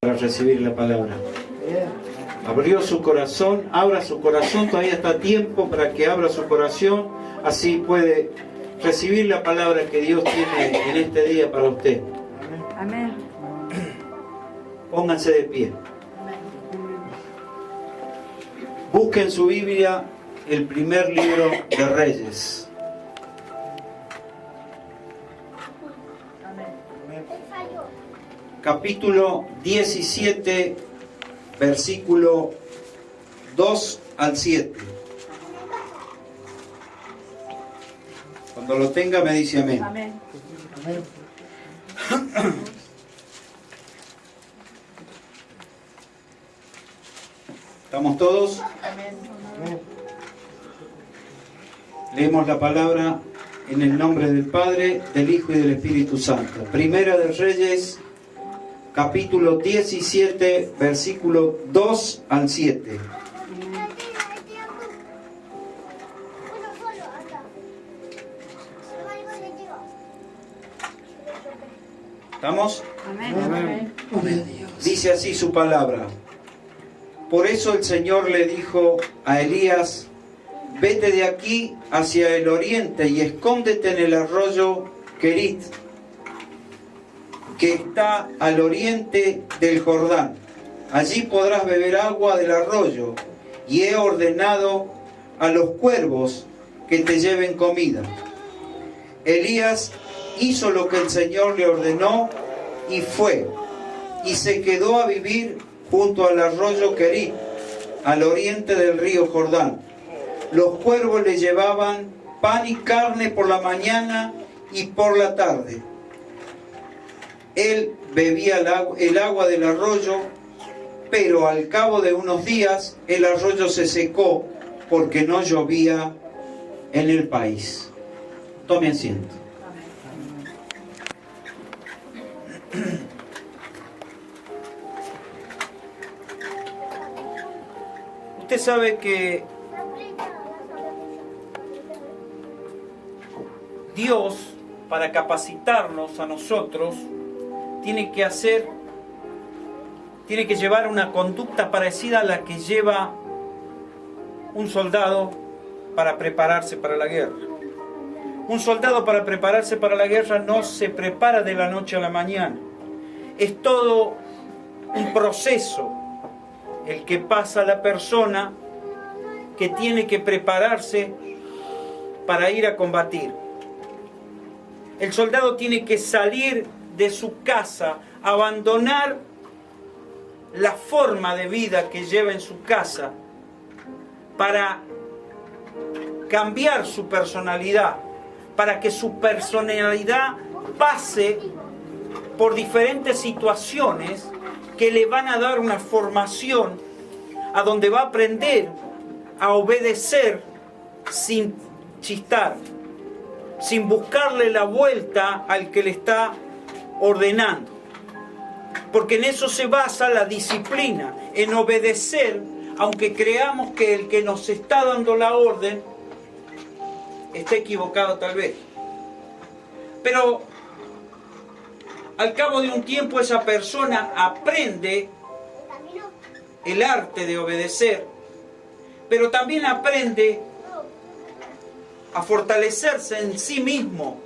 para recibir la palabra. Abrió su corazón, abra su corazón, todavía está a tiempo para que abra su corazón, así puede recibir la palabra que Dios tiene en este día para usted. Amén. Pónganse de pie. Busque en su Biblia el primer libro de Reyes. Capítulo 17, versículo 2 al 7. Cuando lo tenga me dice amén. Amén. ¿Estamos todos? Leemos la palabra en el nombre del Padre, del Hijo y del Espíritu Santo. Primera de Reyes, capítulo 17, versículo 2 al 7. ¿Estamos? Amén. Dice así su palabra. Por eso el Señor le dijo a Elías: vete de aquí hacia el oriente y escóndete en el arroyo Querit, que está al oriente del Jordán. Allí podrás beber agua del arroyo, y he ordenado a los cuervos que te lleven comida. Elías hizo lo que el Señor le ordenó y fue, y se quedó a vivir junto al arroyo Querit, al oriente del río Jordán. Los cuervos le llevaban pan y carne por la mañana y por la tarde. Él bebía el agua del arroyo, pero al cabo de unos días el arroyo se secó porque no llovía en el país. Tome asiento. Usted sabe que Dios, para capacitarnos a nosotros, tiene que llevar una conducta parecida a la que lleva un soldado para prepararse para la guerra. Un soldado para prepararse para la guerra no se prepara de la noche a la mañana. Es todo un proceso el que pasa la persona que tiene que prepararse para ir a combatir. El soldado tiene que salir de su casa, abandonar la forma de vida que lleva en su casa para cambiar su personalidad, para que su personalidad pase por diferentes situaciones que le van a dar una formación a donde va a aprender a obedecer sin chistar, sin buscarle la vuelta al que le está ordenando. Porque en eso se basa la disciplina, en obedecer, aunque creamos que el que nos está dando la orden está equivocado tal vez. Pero al cabo de un tiempo esa persona aprende el arte de obedecer, pero también aprende a fortalecerse en sí mismo,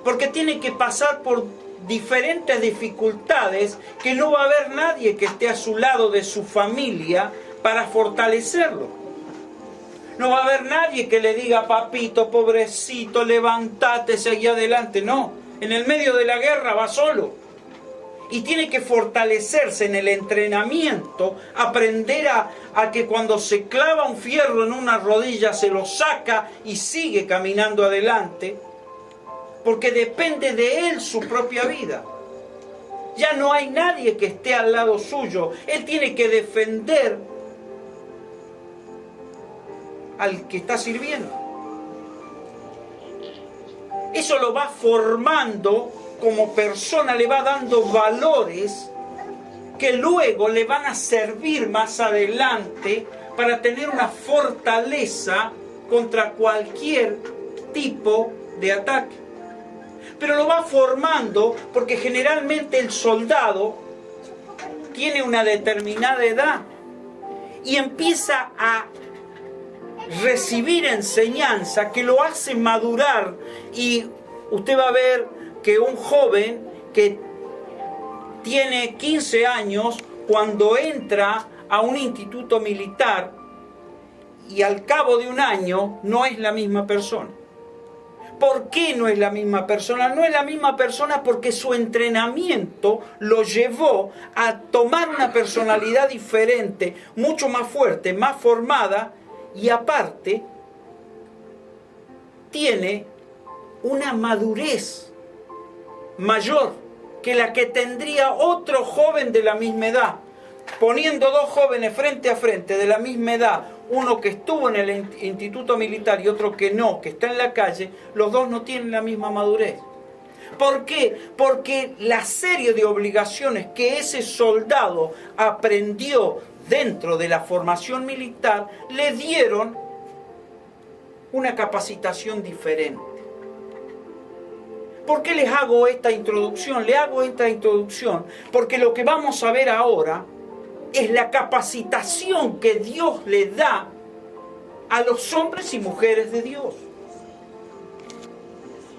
porque tiene que pasar por diferentes dificultades que no va a haber nadie que esté a su lado de su familia para fortalecerlo. No va a haber nadie que le diga: papito, pobrecito, levántate, seguí adelante. No, en el medio de la guerra va solo. Y tiene que fortalecerse en el entrenamiento, aprender a que cuando se clava un fierro en una rodilla se lo saca y sigue caminando adelante, porque depende de él su propia vida. Ya no hay nadie que esté al lado suyo. Él tiene que defender al que está sirviendo. Eso lo va formando como persona, le va dando valores que luego le van a servir más adelante para tener una fortaleza contra cualquier tipo de ataque. Pero lo va formando porque generalmente el soldado tiene una determinada edad y empieza a recibir enseñanza que lo hace madurar, y usted va a ver que un joven que tiene 15 años, cuando entra a un instituto militar y al cabo de un año no es la misma persona. ¿Por qué no es la misma persona? No es la misma persona porque su entrenamiento lo llevó a tomar una personalidad diferente, mucho más fuerte, más formada, y aparte tiene una madurez mayor que la que tendría otro joven de la misma edad. Poniendo dos jóvenes frente a frente de la misma edad, uno que estuvo en el instituto militar y otro que no, que está en la calle, los dos no tienen la misma madurez. ¿Por qué? Porque la serie de obligaciones que ese soldado aprendió dentro de la formación militar le dieron una capacitación diferente. ¿Por qué les hago esta introducción? Le hago esta introducción porque lo que vamos a ver ahora es la capacitación que Dios le da a los hombres y mujeres de Dios.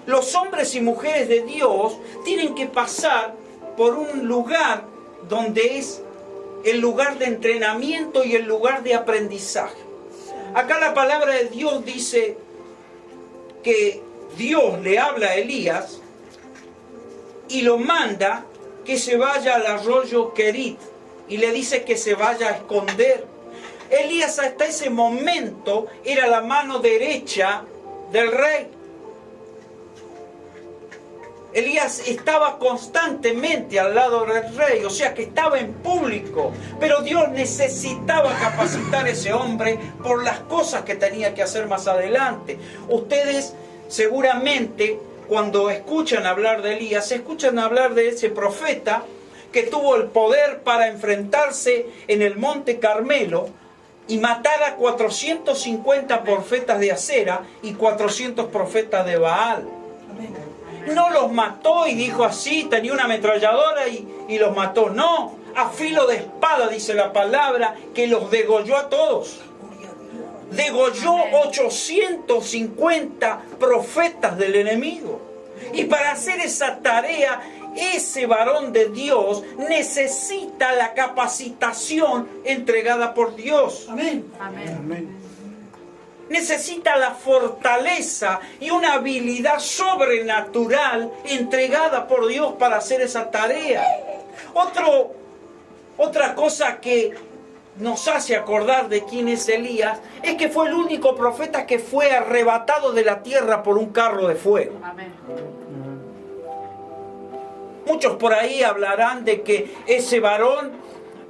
Los hombres y mujeres de Dios tienen que pasar por un lugar donde es el lugar de entrenamiento y el lugar de aprendizaje. Acá la palabra de Dios dice que Dios le habla a Elías y lo manda que se vaya al arroyo Querit y le dice que se vaya a esconder. Elías hasta ese momento era la mano derecha del rey. Elías estaba constantemente al lado del rey, o sea que estaba en público, pero Dios necesitaba capacitar a ese hombre por las cosas que tenía que hacer más adelante. Ustedes seguramente cuando escuchan hablar de Elías, escuchan hablar de ese profeta que tuvo el poder para enfrentarse en el monte Carmelo y matar a 450 profetas de Acera y 400 profetas de Baal. No los mató y dijo así, tenía una ametralladora y los mató. No, a filo de espada dice la palabra que los degolló a todos. Degolló 850 profetas del enemigo. Y para hacer esa tarea, ese varón de Dios necesita la capacitación entregada por Dios. Amén. Amén. Necesita la fortaleza y una habilidad sobrenatural entregada por Dios para hacer esa tarea. Otra cosa que nos hace acordar de quién es Elías es que fue el único profeta que fue arrebatado de la tierra por un carro de fuego. Amén. Muchos por ahí hablarán de que ese varón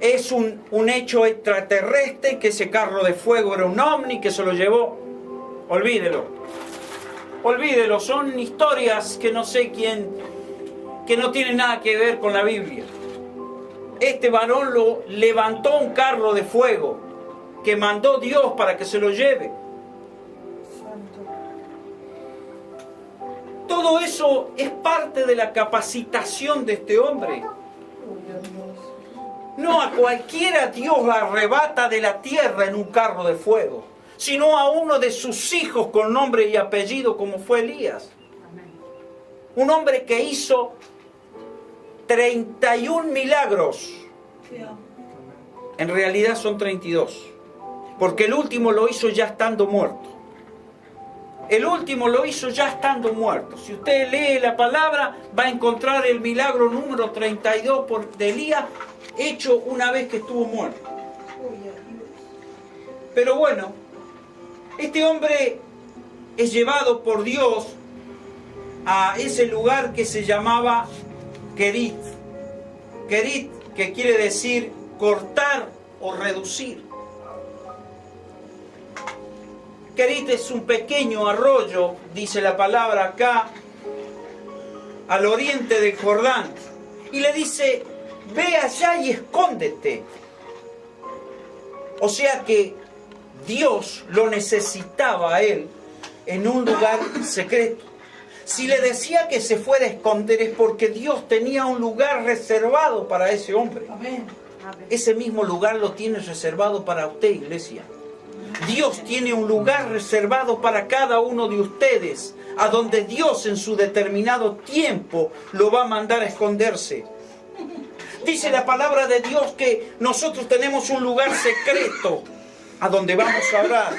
es un hecho extraterrestre, que ese carro de fuego era un ovni que se lo llevó. Olvídelo. Olvídelo, son historias que no sé quién, que no tienen nada que ver con la Biblia. Este varón lo levantó un carro de fuego que mandó Dios para que se lo lleve. Todo eso es parte de la capacitación de este hombre. No a cualquiera Dios la arrebata de la tierra en un carro de fuego, sino a uno de sus hijos con nombre y apellido como fue Elías. Un hombre que hizo 31 milagros. En realidad son 32, porque el último lo hizo ya estando muerto. El último lo hizo ya estando muerto. Si usted lee la palabra, va a encontrar el milagro número 32 de Elías, hecho una vez que estuvo muerto. Pero bueno, este hombre es llevado por Dios a ese lugar que se llamaba Querit. Querit, que quiere decir cortar o reducir. Querit es un pequeño arroyo, dice la palabra acá, al oriente del Jordán. Y le dice, ve allá y escóndete. O sea que Dios lo necesitaba a él en un lugar secreto. Si le decía que se fuera a esconder es porque Dios tenía un lugar reservado para ese hombre. Amén. ese mismo lugar lo tiene reservado para usted, iglesia. Dios tiene un lugar reservado para cada uno de ustedes, a donde Dios en su determinado tiempo lo va a mandar a esconderse. Dice la palabra de Dios que nosotros tenemos un lugar secreto a donde vamos a orar.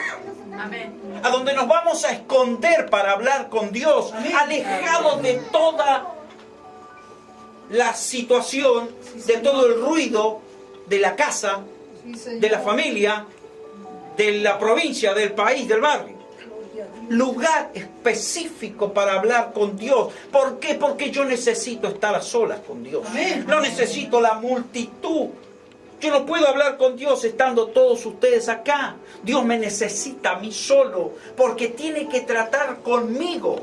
A donde nos vamos a esconder para hablar con Dios, alejados de toda la situación, de todo el ruido de la casa, de la familia, de la provincia, del país, del barrio. Lugar específico para hablar con Dios. ¿Por qué? Porque yo necesito estar a solas con Dios. No necesito la multitud. Yo no puedo hablar con Dios estando todos ustedes acá. Dios me necesita a mí solo, porque tiene que tratar conmigo.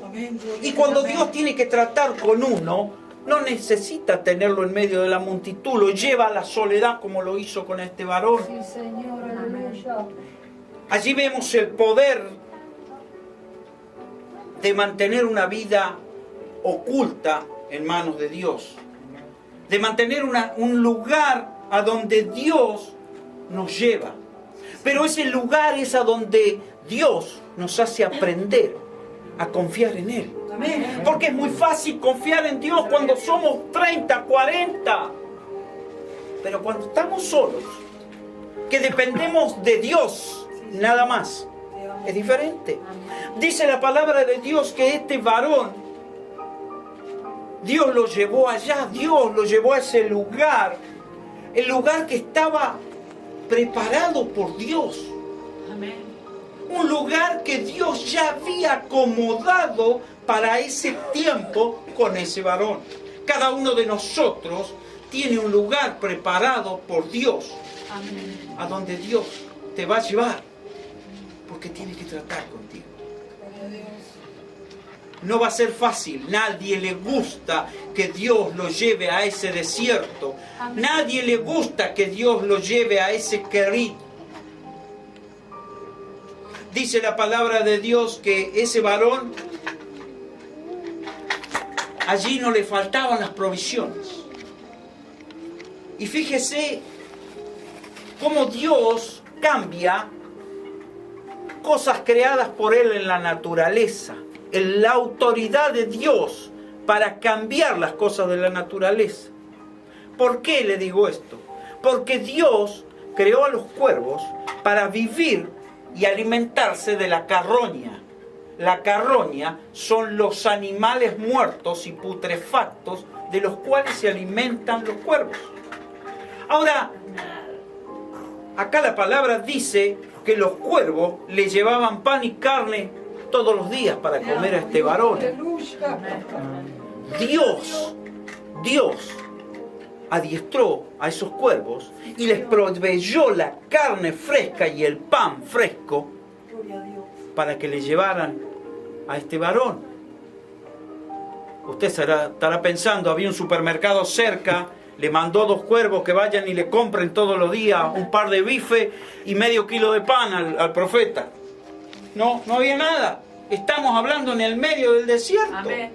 Y cuando Dios tiene que tratar con uno, no necesita tenerlo en medio de la multitud. Lo lleva a la soledad como lo hizo con este varón. Sí, Señor, aleluya. Allí vemos el poder de mantener una vida oculta en manos de Dios. De mantener un lugar a donde Dios nos lleva. Pero ese lugar es a donde Dios nos hace aprender a confiar en Él. Porque es muy fácil confiar en Dios cuando somos 30, 40. Pero cuando estamos solos, que dependemos de Dios, nada más, es diferente. Dice la palabra de Dios que este varón, Dios lo llevó allá, Dios lo llevó a ese lugar, el lugar que estaba preparado por Dios. Un lugar que Dios ya había acomodado para ese tiempo con ese varón. Cada uno de nosotros tiene un lugar preparado por Dios, a donde Dios te va a llevar, porque tiene que tratar contigo. No va a ser fácil. Nadie le gusta que Dios lo lleve a ese desierto. Nadie le gusta que Dios lo lleve a ese querid. Dice la palabra de Dios que ese varón, allí no le faltaban las provisiones. Y fíjese cómo Dios cambia cosas creadas por Él en la naturaleza. La autoridad de Dios para cambiar las cosas de la naturaleza. ¿Por qué le digo esto? Porque Dios creó a los cuervos para vivir y alimentarse de la carroña. La carroña son los animales muertos y putrefactos de los cuales se alimentan los cuervos. Ahora, acá la palabra dice que los cuervos le llevaban pan y carne todos los días para comer a este varón. Dios adiestró a esos cuervos y les proveyó la carne fresca y el pan fresco para que le llevaran a este varón. Usted estará pensando, había un supermercado cerca, le mandó 2 cuervos que vayan y le compren todos los días un par de bife y medio kilo de pan al profeta. No había nada. Estamos hablando en el medio del desierto. Amén.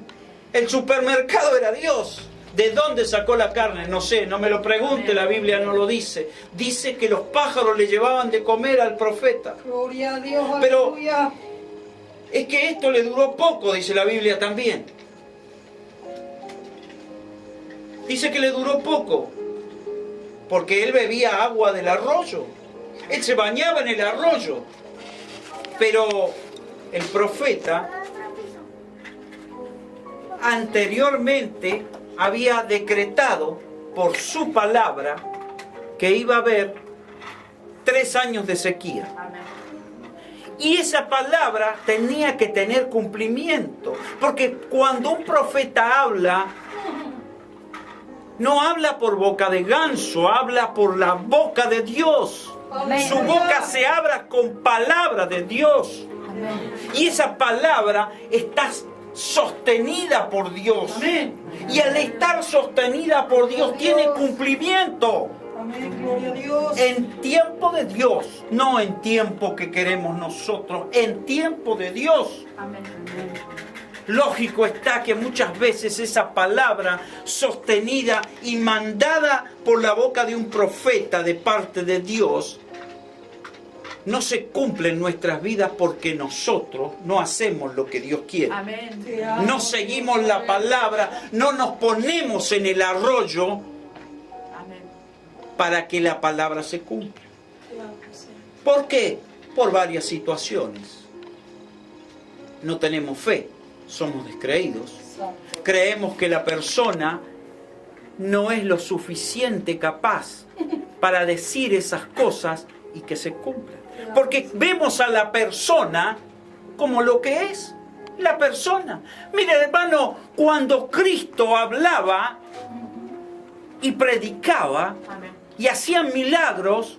El supermercado era Dios. ¿De dónde sacó la carne? No sé, no me lo pregunte, la Biblia no lo dice. Dice que los pájaros le llevaban de comer al profeta. Gloria a Dios, Pero aleluya. es que esto le duró poco, dice la Biblia también. Dice que le duró poco, porque él bebía agua del arroyo. Él se bañaba en el arroyo. Pero el profeta anteriormente había decretado por su palabra que iba a haber 3 años de sequía. Y esa palabra tenía que tener cumplimiento, porque cuando un profeta habla, no habla por boca de ganso, habla por la boca de Dios. Su boca se abra con palabra de Dios. Y esa palabra está sostenida por Dios. Y al estar sostenida por Dios tiene cumplimiento. Amén, gloria a Dios. En tiempo de Dios, no en tiempo que queremos nosotros, en tiempo de Dios. Lógico está que muchas veces esa palabra sostenida y mandada por la boca de un profeta de parte de Dios no se cumple en nuestras vidas porque nosotros no hacemos lo que Dios quiere. Amén. No seguimos la palabra, no nos ponemos en el arroyo Amén. para que la palabra se cumpla. ¿Por qué? Por varias situaciones. No tenemos fe, somos descreídos. Creemos que la persona no es lo suficiente capaz para decir esas cosas y que se cumplan. Porque vemos a la persona como lo que es, la persona. Mire, hermano, cuando Cristo hablaba y predicaba Amén. y hacía milagros,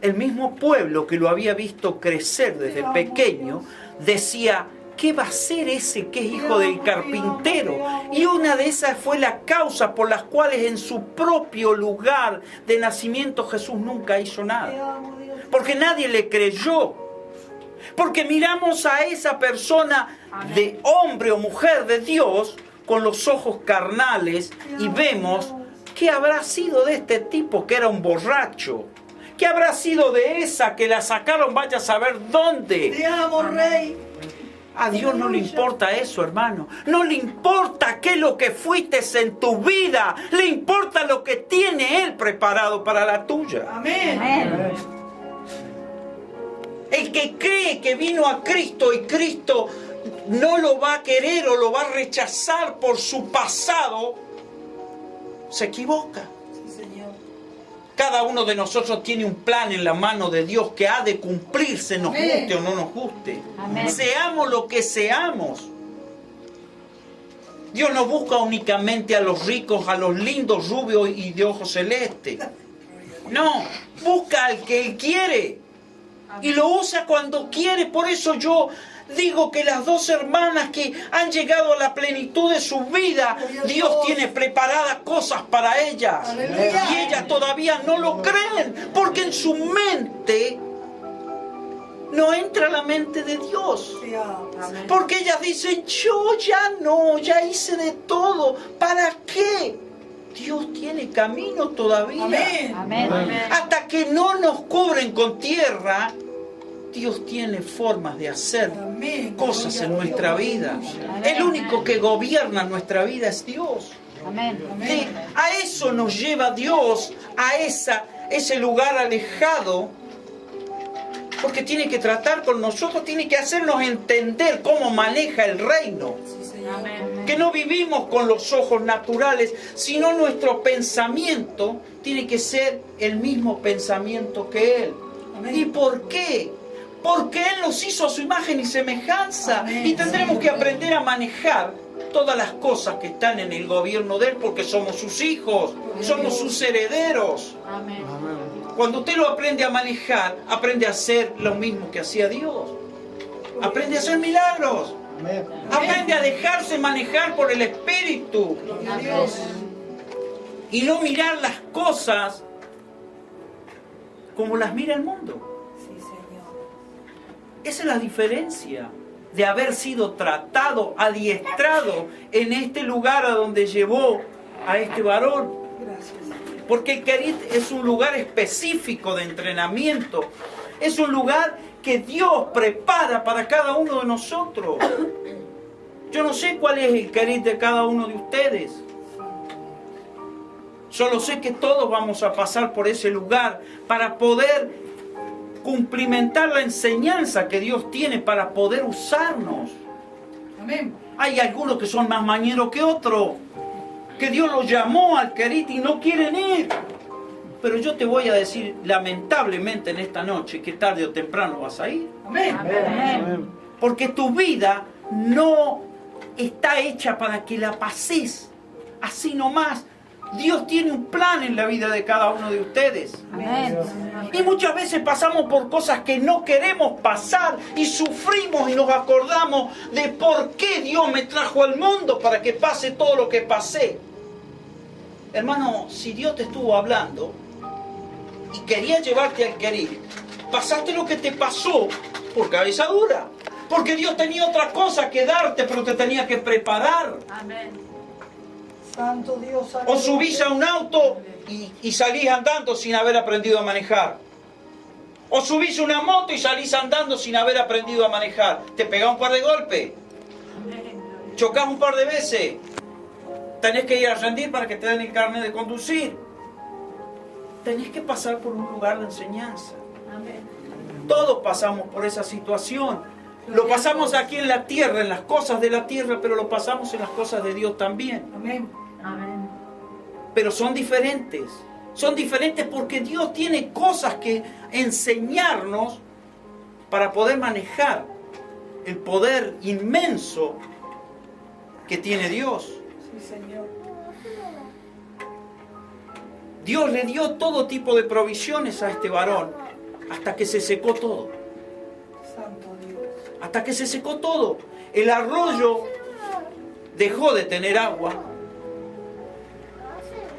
el mismo pueblo que lo había visto crecer desde pequeño decía: ¿qué va a ser ese que es hijo del carpintero? Y una de esas fue la causa por las cuales en su propio lugar de nacimiento Jesús nunca hizo nada. Porque nadie le creyó. Porque miramos a esa persona de hombre o mujer de Dios con los ojos carnales y vemos qué habrá sido de este tipo que era un borracho. ¿Qué habrá sido de esa que la sacaron vaya a saber dónde? Te amo, Rey. A Dios no le importa eso, hermano. No le importa qué es lo que fuiste en tu vida. Le importa lo que tiene Él preparado para la tuya. Amén. Amén. El que cree que vino a Cristo y Cristo no lo va a querer o lo va a rechazar por su pasado, se equivoca. Sí, Señor. Cada uno de nosotros tiene un plan en la mano de Dios que ha de cumplirse, nos Amén. guste o no nos guste. Amén. Seamos lo que seamos. Dios no busca únicamente a los ricos, a los lindos, rubios y de ojos celestes. No, busca al que Él quiere. Y lo usa cuando quiere. Por eso yo digo que las dos hermanas que han llegado a la plenitud de su vida, Dios tiene preparadas cosas para ellas. Aleluya. Y ellas todavía no lo creen, porque en su mente no entra la mente de Dios. Te amo. Amén. Porque ellas dicen: yo ya hice de todo. ¿Para qué? Dios tiene camino todavía. Amén. Amén. Amén. Hasta que no nos cubren con tierra, Dios tiene formas de hacer Amén. cosas en nuestra vida. Amén. El único que gobierna nuestra vida es Dios. Amén. Sí, a eso nos lleva Dios, a ese lugar alejado, porque tiene que tratar con nosotros, tiene que hacernos entender cómo maneja el reino. Sí, Señor. Amén. Que no vivimos con los ojos naturales, sino nuestro pensamiento tiene que ser el mismo pensamiento que Él. Amén. ¿Y por qué? Porque Él nos hizo a su imagen y semejanza. Amén. Y tendremos que aprender a manejar todas las cosas que están en el gobierno de Él, porque somos sus hijos, somos sus herederos. Amén. Cuando usted lo aprende a manejar, aprende a hacer lo mismo que hacía Dios. Aprende a hacer milagros. Aprende a dejarse manejar por el Espíritu. Gloria a Dios. Y no mirar las cosas como las mira el mundo. Sí, Señor. Esa es la diferencia de haber sido tratado, adiestrado en este lugar a donde llevó a este varón. Gracias. Porque el Kerit es un lugar específico de entrenamiento. Es un lugar que Dios prepara para cada uno de nosotros. Yo no sé cuál es el Kerit de cada uno de ustedes. Solo sé que todos vamos a pasar por ese lugar para poder cumplimentar la enseñanza que Dios tiene para poder usarnos. Amén. Hay algunos que son más mañeros que otros, que Dios los llamó al Kerit y no quieren ir. Pero yo te voy a decir, lamentablemente en esta noche, que tarde o temprano vas a ir. Amén. Amén. Porque tu vida no está hecha para que la pases así nomás. Dios tiene un plan en la vida de cada uno de ustedes. Amén. Y muchas veces pasamos por cosas que no queremos pasar y sufrimos y nos acordamos de por qué Dios me trajo al mundo para que pase todo lo que pasé. Hermano, si Dios te estuvo hablando y quería llevarte al Kerit, pasaste lo que te pasó por cabeza dura. Porque Dios tenía otra cosa que darte, pero te tenía que preparar. Amén. Santo Dios. O subís a un auto y salís andando sin haber aprendido a manejar. O subís a una moto y salís andando sin haber aprendido a manejar. Te pegás un par de golpes. Amén. Chocás un par de veces. Tenés que ir a rendir para que te den el carnet de conducir. Tenés que pasar por un lugar de enseñanza. Amén. Todos pasamos por esa situación. Lo pasamos aquí en la tierra, en las cosas de la tierra, pero lo pasamos en las cosas de Dios también. Amén. Amén. Pero son diferentes. Son diferentes porque Dios tiene cosas que enseñarnos para poder manejar el poder inmenso que tiene Dios. Sí, Señor. Dios le dio todo tipo de provisiones a este varón hasta que se secó todo. Santo Dios. Hasta que se secó todo. El arroyo dejó de tener agua.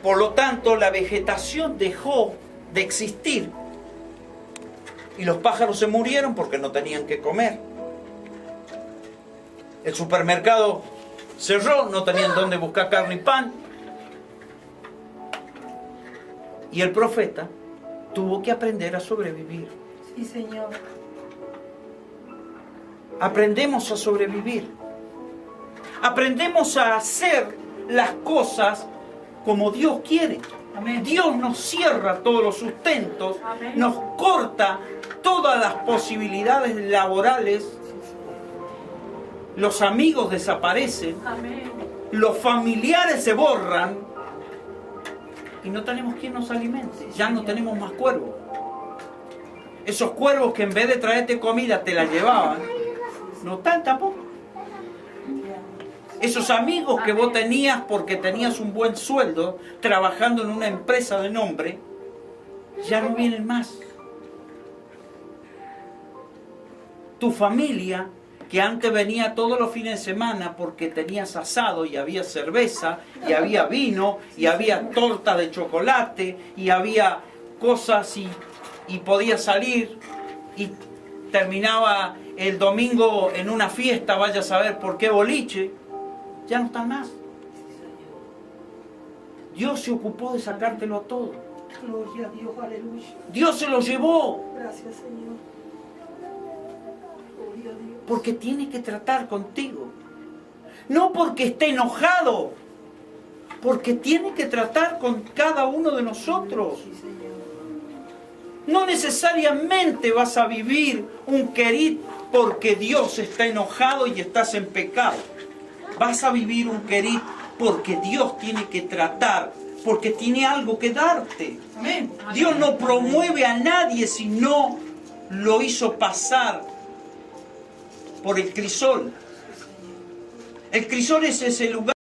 Por lo tanto, la vegetación dejó de existir. Y los pájaros se murieron porque no tenían que comer. El supermercado cerró, no tenían dónde buscar carne y pan. Y el profeta tuvo que aprender a sobrevivir. Sí, Señor. Aprendemos a sobrevivir. Aprendemos a hacer las cosas como Dios quiere. Amén. Dios nos cierra todos los sustentos, Amén. nos corta todas las posibilidades laborales, los amigos desaparecen, Amén. los familiares se borran y no tenemos quien nos alimente. Ya no tenemos más cuervos. Esos cuervos que en vez de traerte comida te la llevaban, no están tampoco. Esos amigos que vos tenías porque tenías un buen sueldo trabajando en una empresa de nombre, ya no vienen más. Tu familia, que antes venía todos los fines de semana porque tenías asado y había cerveza y había vino y había torta de chocolate y había cosas y podías salir y terminaba el domingo en una fiesta, vaya a saber por qué boliche, ya no están más. Dios se ocupó de sacártelo a todo. Gloria a Dios, aleluya. Dios se lo llevó Gracias, Señor. Gloria a Dios. porque tiene que tratar contigo. No porque esté enojado, porque tiene que tratar con cada uno de nosotros. Sí, Señor. No necesariamente vas a vivir un querit porque Dios está enojado y estás en pecado. Vas a vivir un querit porque Dios tiene que tratar, porque tiene algo que darte. Amén. Dios no promueve a nadie si no lo hizo pasar por el crisol. El crisol es ese lugar